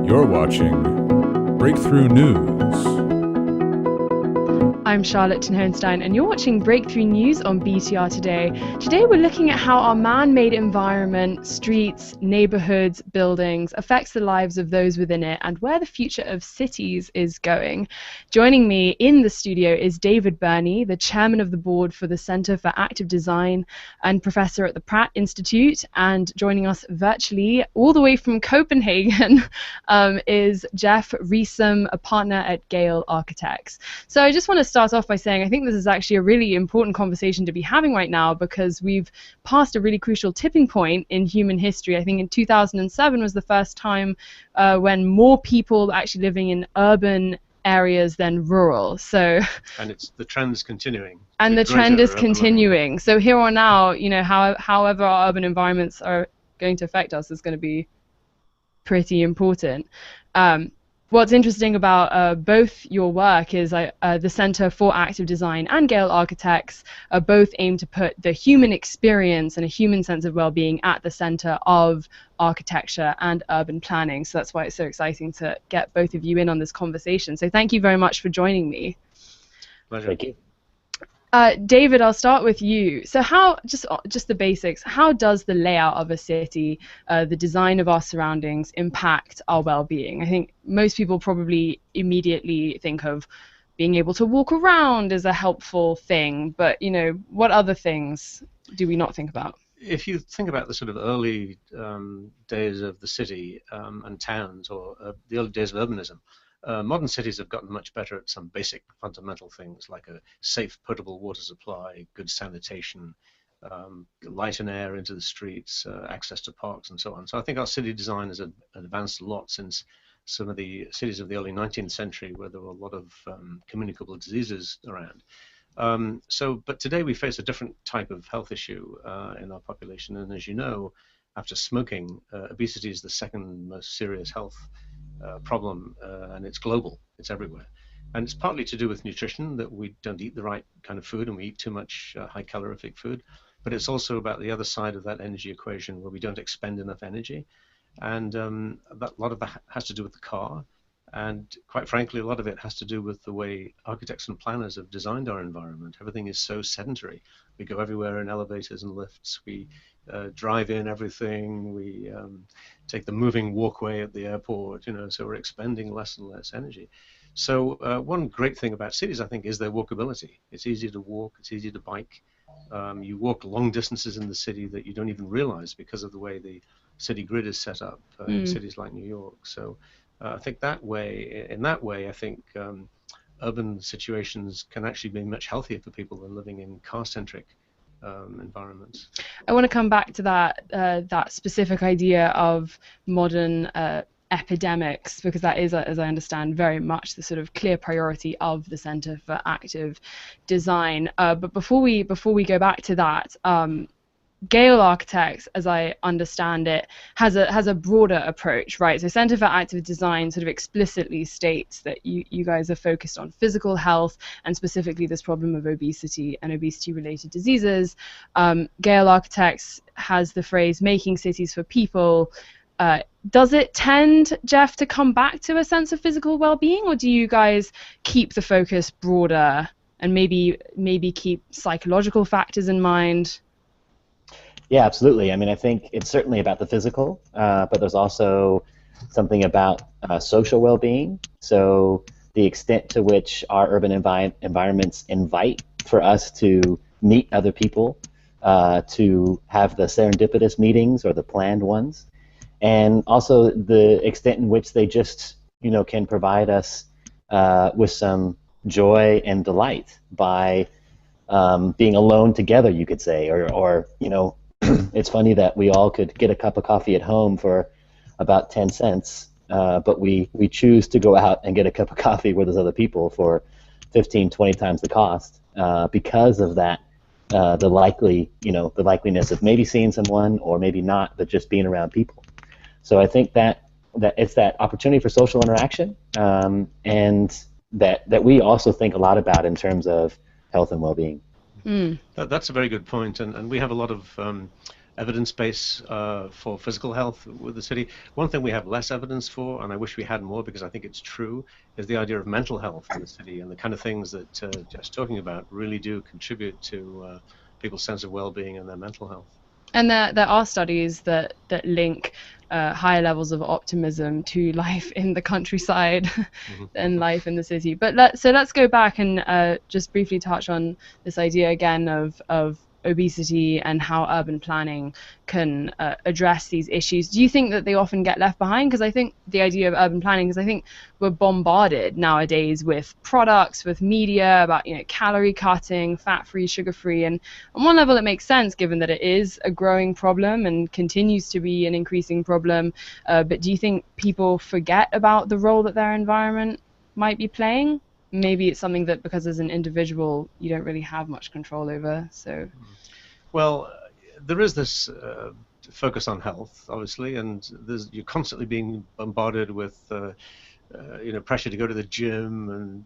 You're watching BreakThru News. I'm Charlotte Thun-Hohenstin, and you're watching BreakThru News on BTR Today. Today we're looking at how our man-made environment, streets, neighborhoods, buildings affects the lives of those within it and where the future of cities is going. Joining me in the studio is David Burney, the chairman of the board for the Center for Active Design and professor at the Pratt Institute. And joining us virtually all the way from Copenhagen is Jeff Reesum, a partner at Gale Architects. So I just want to start off by saying I think this is actually a really important conversation to be having right now, because we've passed a really crucial tipping point in human history. I think in 2007 was the first time when more people actually living in urban areas than rural. So, and the trend's continuing. And the trend is continuing. So here on now, however our urban environments are going to affect us is going to be pretty important. What's interesting about both your work is the Center for Active Design and Gale Architects both aim to put the human experience and a human sense of well-being at the center of architecture and urban planning. So that's why it's so exciting to get both of you in on this conversation. So thank you very much for joining me. Pleasure. Thank you. David, I'll start with you. So just the basics, how does the layout of a city, the design of our surroundings impact our well-being? I think most people probably immediately think of being able to walk around as a helpful thing, but what other things do we not think about? If you think about the sort of early days of the city and towns, or the early days of urbanism, modern cities have gotten much better at some basic fundamental things like a safe potable water supply, good sanitation, light and air into the streets, access to parks and so on. So I think our city design has advanced a lot since some of the cities of the early 19th century, where there were a lot of communicable diseases around. But today we face a different type of health issue in our population, and as you know, after smoking, obesity is the second most serious health problem, and it's global, it's everywhere. And it's partly to do with nutrition, that we don't eat the right kind of food and we eat too much high calorific food, but it's also about the other side of that energy equation, where we don't expend enough energy, and a lot of that has to do with the car, and quite frankly a lot of it has to do with the way architects and planners have designed our environment. Everything is so sedentary. We go everywhere in elevators and lifts, we drive in everything, we take the moving walkway at the airport, so we're expending less and less energy. So one great thing about cities, I think, is their walkability. It's easy to walk, it's easy to bike. You walk long distances in the city that you don't even realize because of the way the city grid is set up in cities like New York. So I think in that way, I think urban situations can actually be much healthier for people than living in car-centric environments. I want to come back to that specific idea of modern epidemics, because that is, as I understand, very much the sort of clear priority of the Center for Active Design. But before we go back to that, Gale Architects, as I understand it, has a broader approach, right? So Center for Active Design sort of explicitly states that you guys are focused on physical health and specifically this problem of obesity and obesity-related diseases. Gale Architects has the phrase "making cities for people." Does it tend, Jeff, to come back to a sense of physical well-being, or do you guys keep the focus broader and maybe keep psychological factors in mind? Yeah, absolutely. I mean, I think it's certainly about the physical, but there's also something about social well-being. So the extent to which our urban environments invite for us to meet other people, to have the serendipitous meetings or the planned ones, and also the extent in which they just, can provide us with some joy and delight by being alone together, you could say, or it's funny that we all could get a cup of coffee at home for about 10 cents, but we choose to go out and get a cup of coffee where there's other people for 15, 20 times the cost because of that, the likeliness of maybe seeing someone or maybe not, but just being around people. So I think that it's that opportunity for social interaction, and that we also think a lot about in terms of health and well-being. That's a very good point, and we have a lot of evidence base for physical health with the city. One thing we have less evidence for, and I wish we had more because I think it's true, is the idea of mental health in the city, and the kind of things that Jeff's talking about really do contribute to people's sense of well-being and their mental health. And there are studies that link higher levels of optimism to life in the countryside than life in the city. But let's go back and just briefly touch on this idea again of obesity and how urban planning can address these issues. Do you think that they often get left behind? Because I think the idea of urban planning, because I think we're bombarded nowadays with products, with media about calorie cutting, fat-free, sugar-free, and on one level it makes sense given that it is a growing problem and continues to be an increasing problem. But do you think people forget about the role that their environment might be playing? Maybe it's something that because as an individual you don't really have much control over. So, well, there is this focus on health, obviously, and you're constantly being bombarded with pressure to go to the gym and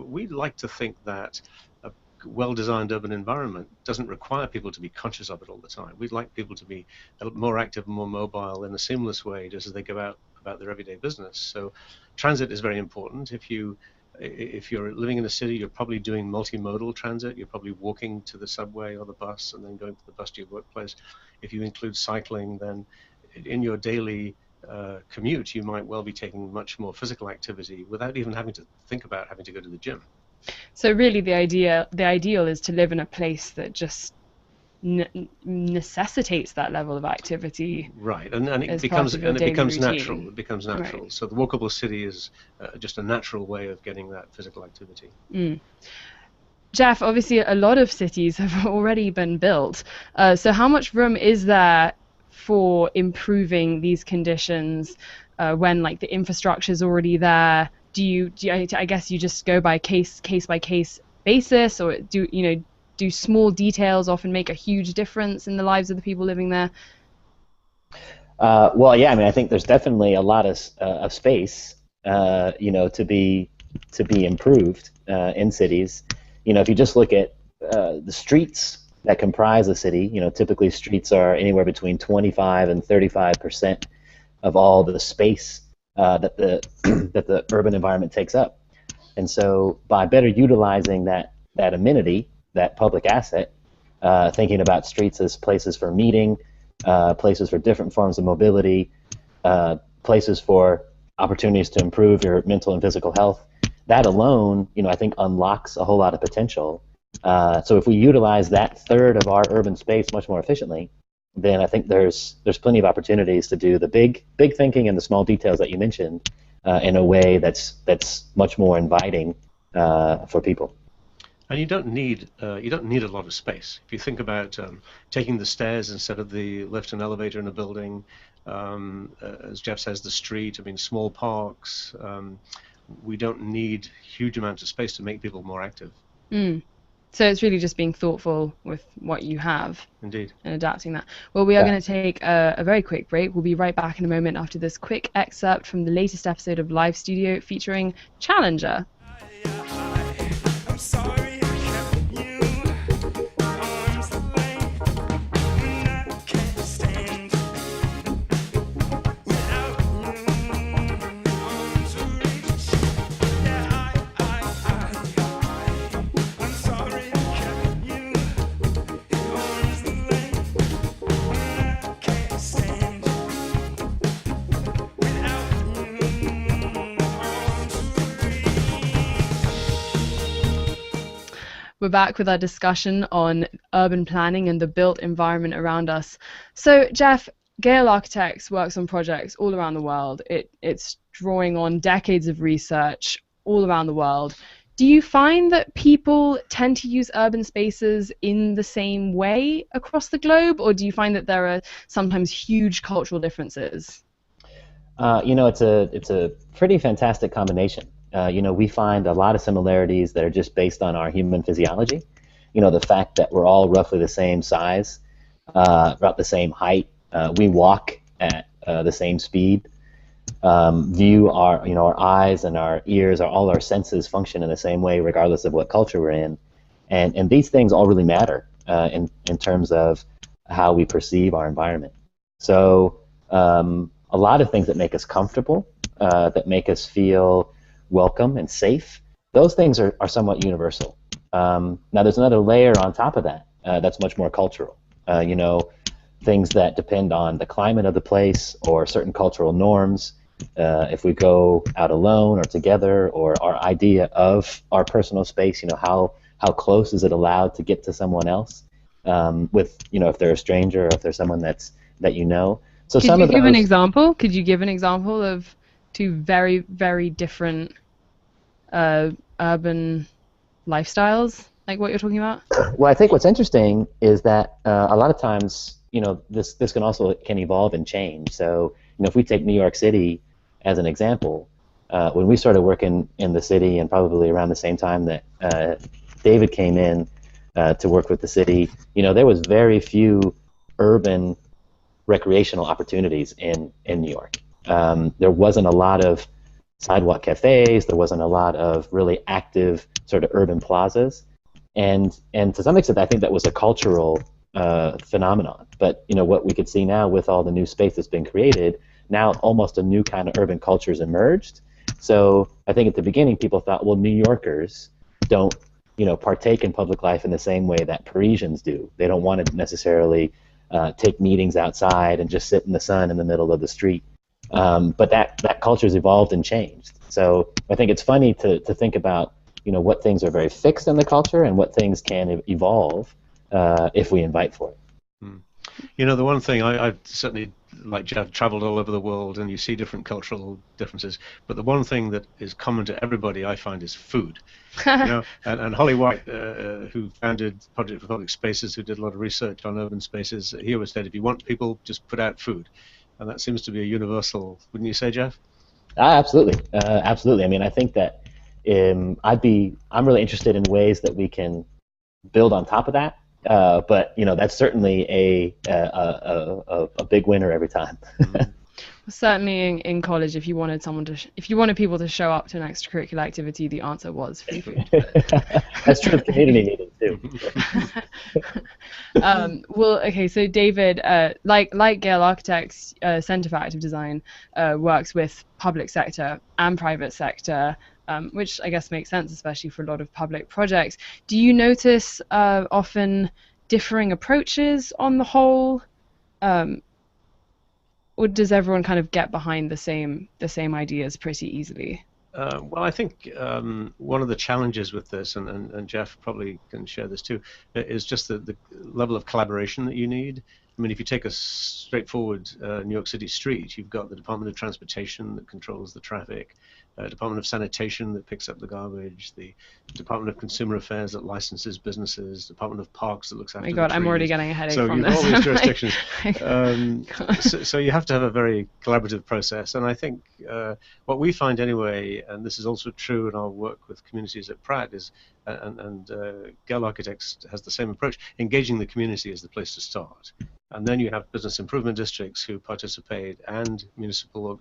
we'd like to think that a well-designed urban environment doesn't require people to be conscious of it all the time. We'd like people to be more active and more mobile in a seamless way just as they go out about their everyday business. So transit is very important. If you're living in a city, you're probably doing multimodal transit. You're probably walking to the subway or the bus and then going to the bus to your workplace. If you include cycling, then in your daily commute, you might well be taking much more physical activity without even having to think about having to go to the gym. So really the ideal is to live in a place that just necessitates that level of activity. Right, and it becomes natural. It becomes natural. Right. So the walkable city is just a natural way of getting that physical activity. Jeff, obviously a lot of cities have already been built. So how much room is there for improving these conditions when the infrastructure is already there? I guess you just go by case by case basis, or do small details often make a huge difference in the lives of the people living there? Well, yeah, I mean, I think there's definitely a lot of space, to be improved in cities. If you just look at the streets that comprise a city, typically streets are anywhere between 25 and 35% of all the space that the urban environment takes up. And so by better utilizing that amenity, that public asset, thinking about streets as places for meeting, places for different forms of mobility, places for opportunities to improve your mental and physical health, that alone, I think unlocks a whole lot of potential. So if we utilize that third of our urban space much more efficiently, then I think there's plenty of opportunities to do the big thinking and the small details that you mentioned in a way that's much more inviting for people. And you don't need a lot of space. If you think about taking the stairs instead of the lift and elevator in a building, as Jeff says, the street. I mean, small parks. We don't need huge amounts of space to make people more active. So it's really just being thoughtful with what you have. Indeed. And adapting that. Well, we are going to take a very quick break. We'll be right back in a moment after this quick excerpt from the latest episode of Live Studio featuring Challenger. We're back with our discussion on urban planning and the built environment around us. So, Jeff, Gale Architects works on projects all around the world. It's drawing on decades of research all around the world. Do you find that people tend to use urban spaces in the same way across the globe, or do you find that there are sometimes huge cultural differences? It's a pretty fantastic combination. We find a lot of similarities that are just based on our human physiology. The fact that we're all roughly the same size, about the same height. We walk at the same speed. Our eyes and our ears, all our senses function in the same way, regardless of what culture we're in. And these things all really matter in terms of how we perceive our environment. So a lot of things that make us comfortable, that make us feel welcome and safe, those things are somewhat universal. Now there's another layer on top of that that's much more cultural. Things that depend on the climate of the place or certain cultural norms. If we go out alone or together, or our idea of our personal space, how close is it allowed to get to someone else, with if they're a stranger or if they're someone that you know. So Could you give an example? Could you give an example of two very, very different urban lifestyles, like what you're talking about? Well, I think what's interesting is that a lot of times, this can evolve and change. So, if we take New York City as an example, when we started working in the city, and probably around the same time that David came in to work with the city, there was very few urban recreational opportunities in New York. There wasn't a lot of sidewalk cafes. There wasn't a lot of really active sort of urban plazas, and to some extent, I think that was a cultural phenomenon. But what we could see now with all the new space that's been created, now almost a new kind of urban culture has emerged. So I think at the beginning people thought, well, New Yorkers don't partake in public life in the same way that Parisians do. They don't want to necessarily take meetings outside and just sit in the sun in the middle of the street. But that culture's evolved and changed. So I think it's funny to think about what things are very fixed in the culture and what things can evolve if we invite for it. The one thing I've certainly, like Jeff, traveled all over the world, and you see different cultural differences. But the one thing that is common to everybody, I find, is food. And Holly White, who founded Project for Public Spaces, who did a lot of research on urban spaces, he always said, if you want people, just put out food. And that seems to be a universal, wouldn't you say, Jeff? Absolutely, absolutely. I mean, I think that I'm really interested in ways that we can build on top of that. But that's certainly a big winner every time. Certainly in college, if you wanted people to show up to an extracurricular activity, the answer was free food. That's true of community meetings too. Well, okay, so David, like Gale Architects, Center for Active Design works with public sector and private sector, which I guess makes sense, especially for a lot of public projects. Do you notice often differing approaches on the whole? Or does everyone kind of get behind the same ideas pretty easily? Well, I think one of the challenges with this, and Jeff probably can share this too, is just the level of collaboration that you need. I mean, if you take a straightforward New York City street, you've got the Department of Transportation that controls the traffic, Department of Sanitation that picks up the garbage, the Department of Consumer Affairs that licenses businesses, Department of Parks that looks after the trees. I'm already getting a headache from this. So you've got all these jurisdictions. So you have to have a very collaborative process. And I think what we find anyway, and this is also true in our work with communities at Pratt, is, and Gale Architects has the same approach, engaging the community is the place to start. And then you have business improvement districts who participate, and municipal,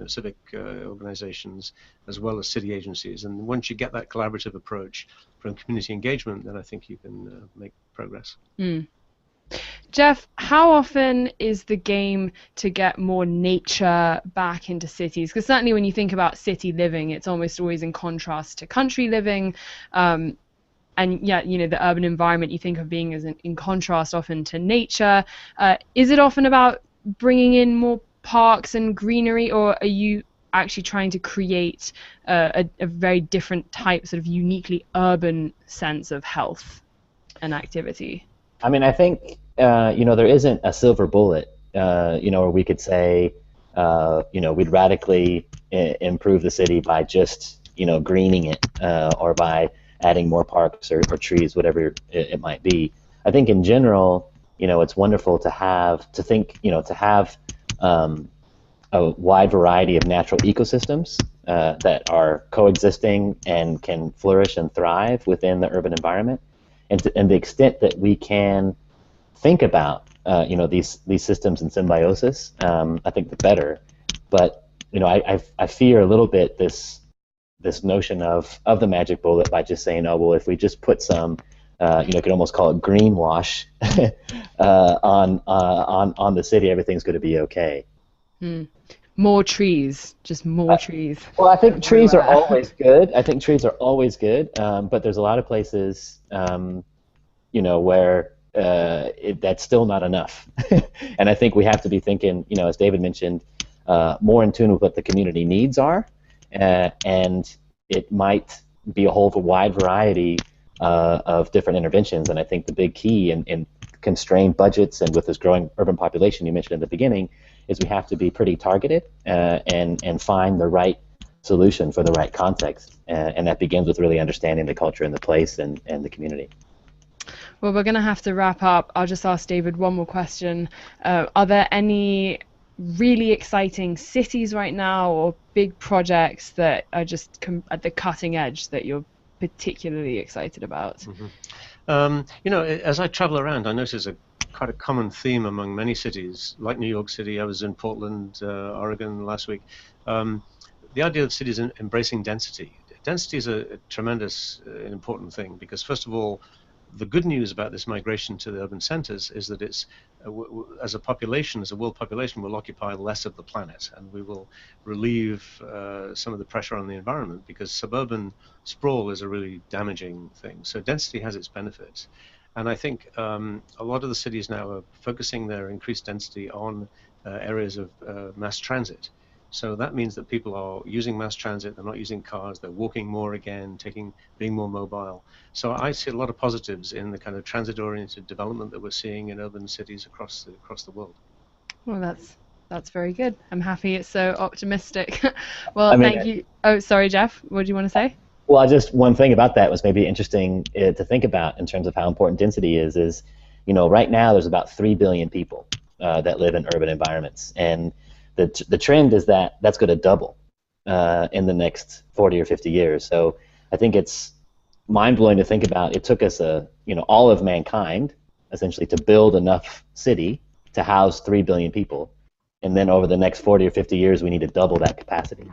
civic organizations, as well as city agencies. And once you get that collaborative approach from community engagement, then I think you can make progress. Jeff, how often is the game to get more nature back into cities? Because certainly when you think about city living, it's almost always in contrast to country living. And yeah, the urban environment you think of being as in contrast often to nature. Is it often about bringing in more parks and greenery, or are you actually trying to create a very different type, sort of uniquely urban sense of health and activity? I mean, I think there isn't a silver bullet, or we could say, we'd radically improve the city by just greening it, or by adding more parks or trees, whatever it might be. I think in general, it's wonderful to have a wide variety of natural ecosystems that are coexisting and can flourish and thrive within the urban environment. And the extent that we can think about these systems in symbiosis, I think the better. But I fear a little bit this notion of the magic bullet by just saying, oh well, if we just put some you could almost call it greenwash on the city. Everything's going to be okay. More trees, just more trees. Well, I think trees are everywhere. always good. I think trees are always good, but there's a lot of places, where that's still not enough. And I think we have to be thinking, as David mentioned, more in tune with what the community needs are, and it might be a whole wide variety of different interventions. And I think the big key in constrained budgets and with this growing urban population you mentioned in the beginning is we have to be pretty targeted and find the right solution for the right context. And that begins with really understanding the culture and the place and the community. Well, we're going to have to wrap up. I'll just ask David one more question. Are there any really exciting cities right now or big projects that are just at the cutting edge that you're particularly excited about? As I travel around, I notice quite a common theme among many cities, like New York City. I was in Portland, Oregon last week. The idea of cities embracing density. Density is a tremendous important thing because, first of all, the good news about this migration to the urban centers is that it's, as a population, as a world population, will occupy less of the planet, and we will relieve some of the pressure on the environment because suburban sprawl is a really damaging thing. So density has its benefits. And I think a lot of the cities now are focusing their increased density on areas of mass transit. So that means that people are using mass transit, they're not using cars, they're walking more again, being more mobile. So I see a lot of positives in the kind of transit-oriented development that we're seeing in urban cities across the world. Well, that's very good. I'm happy it's so optimistic. Well, thank you. Oh, sorry, Jeff. What do you want to say? Well, just one thing about that was maybe interesting to think about in terms of how important density is right now there's about 3 billion people that live in urban environments, and the trend is that that's going to double in the next 40 or 50 years. So I think it's mind-blowing to think about. It took us all of mankind essentially to build enough city to house 3 billion people, and then over the next 40 or 50 years we need to double that capacity.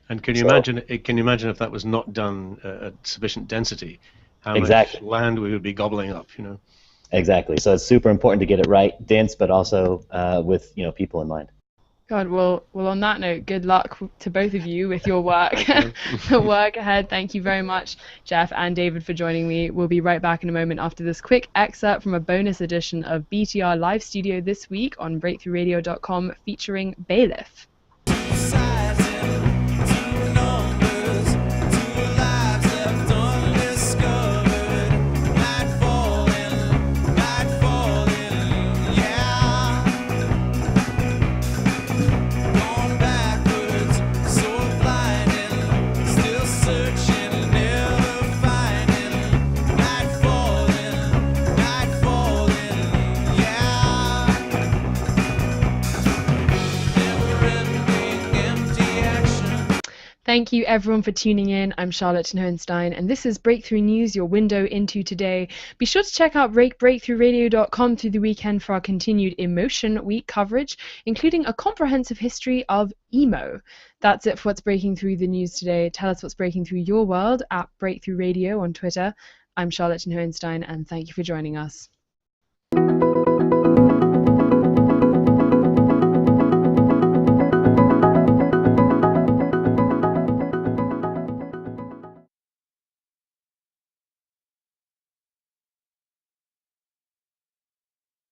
And can you imagine if that was not done at sufficient density, how Exactly. much land we would be gobbling up, Exactly. So it's super important to get it right, dense, but also with people in mind. God, well, on that note, good luck to both of you with your work. The work ahead. Thank you very much, Jeff and David, for joining me. We'll be right back in a moment after this quick excerpt from a bonus edition of BTR Live Studio this week on BreakThruRadio.com featuring Bailiff. Thank you everyone for tuning in. I'm Charlotte Thun-Hohenstin, and this is Breakthrough News, your window into today. Be sure to check out BreakThruRadio.com through the weekend for our continued Emotion Week coverage, including a comprehensive history of emo. That's it for what's breaking through the news today. Tell us what's breaking through your world at Breakthrough Radio on Twitter. I'm Charlotte Thun-Hohenstin, and thank you for joining us.